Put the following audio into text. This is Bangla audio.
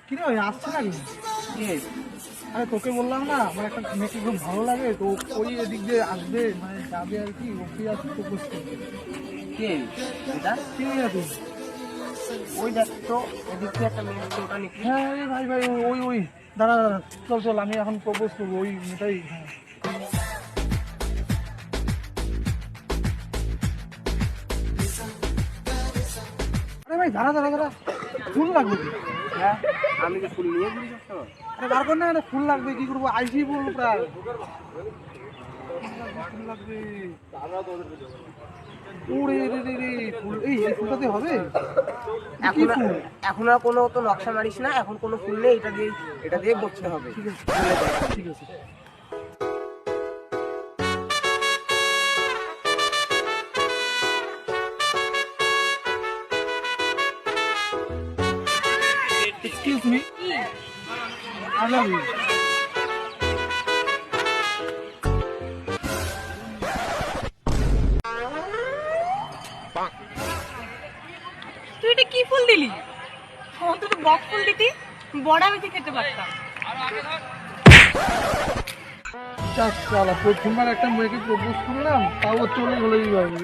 কি রে ভাই আসছে নাকি? আরে তোকে বললাম না আমার একটা মেয়েকে খুব ভালো লাগে, তো ওই এদিক দিয়ে আসবে, মানে যাবে আর কি, ওকে আসবে প্রপোজ করতে। কে এটা? চিনি না তুই? ওই দেখ তো, এদিক থেকে একটা মেয়ে আসছে, ওটা নাকি? হ্যাঁ এই ভাই ভাই ওই ওই দাঁড়া দাঁড়া, চল চল আমি এখন প্রপোজ করবো ওই মেয়েটাই। হ্যাঁ আরে ভাই দাঁড়া দাঁড়া দাঁড়া, ফুল লাগবে কি? হ্যাঁ, আমি কি ফুল নিয়ে ঘুরি সবসময়? আরে বার কর না, আরে ফুল লাগবে, কি করবো, আইসি বলবো প্রায়। ফুল লাগবে। ওরে রে রে রে, ফুল এই ফুলটাতে হবে? কি এখন ফুল? এখন আর কোনো তো নকশা মারিস না, এখন কোনো ফুল নেই, এটা দিয়ে করতে হবে। ঠিক আছে ঠিক আছে। Excuse me, I love you. তুই এটা কি ফুল দিলি? অন্তত বক ফুল দিতি, বড়া বেশি খেতে পারতাম। চালা প্রথমবার একটা মেয়েকে প্রপোজ করলাম, তাও চলে গেলো এইভাবে।